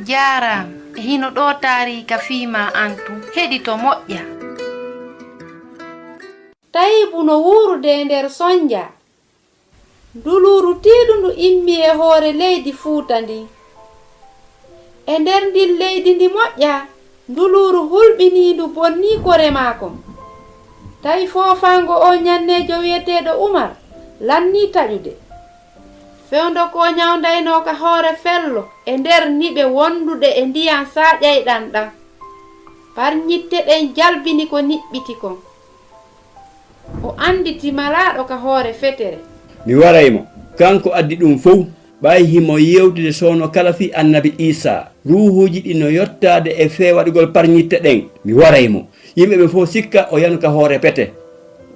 Jaram hino ɗo taarika fiima antu heɗito moƴƴa. Tayibu no wuurde nder sonja. Nduluru tiiɗundu immi e hoore leydi Fuuta ndi. E nder ndin leydi ndi moƴƴa, nduluru hulɓiniindu bonni kore maako. Tawi foofaango o ñanneejo wi'eteeɗo Umar lanni taƴude. Fewndo ko ñawndaynoka hoore fello e nder niɓe wonduɗe e ndiyam saaƴayɗan ɗan. Parñitte ɗen jalbini ko niɓɓiti kon. O anditi malaaɗo ka hoore fetere. Mi waraymo kanko addi ɗum fof ɓay himo yewtude sowno kala fi annabi Isa ruhuji ɗi no yottade e feewaɗugol parñitte ɗen. Mi waraymo yimɓe ɓe fof sikka o yanu ka hoore pete.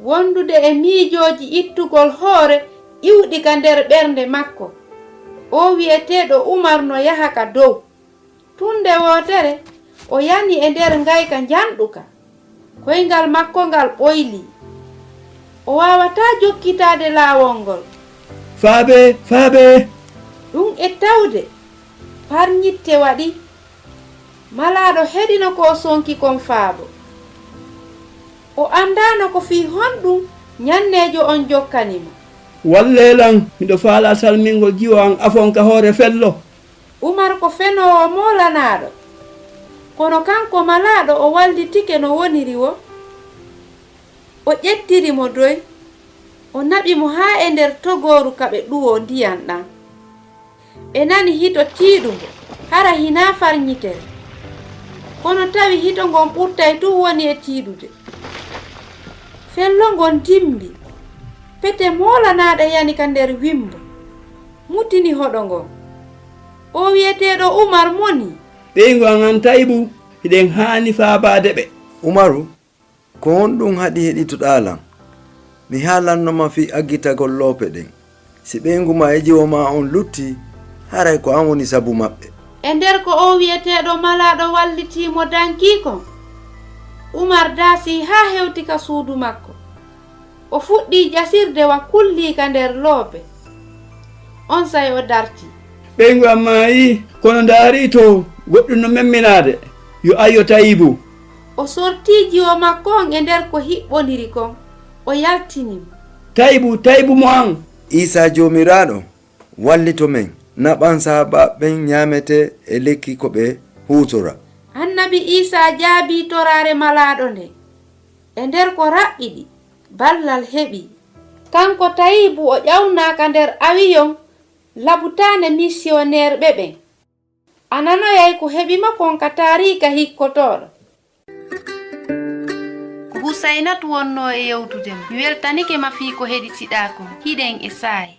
Wondude e miijoji ittugol hoore iwɗi ka nder ɓernde makko. O wi'eteeɗo Umar no yaha ka dow. Tunde wootere o yani e nder ngayka janɗuka. Koyngal makko ngal ɓoyli. O wawata jokkitaade laawol ngol. Faabe, faabe! Ɗum e tawde parñitte waɗi. Malaaɗo heɗino ko sonki kon Faabo. O andano ko fii honɗum ñanneejo on jokkanimo. Wallelan miɗo faala salmingol jiwo an afon ka hoore fello. Umar ko fenowo moolanaɗo, kono kanko malaaɗo o wallitike no woniri wo. O ƴettirimo doy, o naɓimo haa e nder togooru ka ɓe ɗuwo ndiyam ɗan. Ɓe nani hito tiiɗugo hara hina farñitere, kono tawi hito ngon ɓurtay tun woni e tiiɗude. Fello ngon dimbi, pete moolanaɗe yani ka nder wimbo, mutini hoɗo ngon. O wi'eteeɗo Umar moni. Ɓeygu an Tayibu hiɗen haani faabaade ɓe. Umaru, ko honɗum haɗi heɗitoɗalan? Mi haalannoma fi aggitagol loope ɗen. Si ɓeygu ma e jiwo ma on lutti, haray ko an woni sabu maɓɓe. E nder ko o wi'eteeɗo malaaɗo wallitiimo dankikon, Umar daasi haa hewti ka suudu makko. O fuɗɗi jasirde wa kulli ka nder loope. On say o darti. Ɓeygu am maayi kono ndaari to goɗɗum no memminaade yo ayo Tayibu. O sortii jiwo makko on e nder ko hiɓɓondiri kon. O yaltinimo. Tayibu mo an. Isa joomiraaɗo wallito men naɓan saaba ɓen ñaamete e lekki ko ɓe huutora. Annabi Isa jaabii toraare malaaɗo nde. E nder ko raɓɓiɗi ballal heɓi. Kanko Tayibu o ƴawnaaka nder awiyon labutaane missionnaire ɓen. Ananoyay ko heɓima kon ka taarika hikkotooɗo. Husaynatu wonno e yewtude mo. Mi weltanike ma fii ko heɗitiɗaa kon hiɗen e saayi.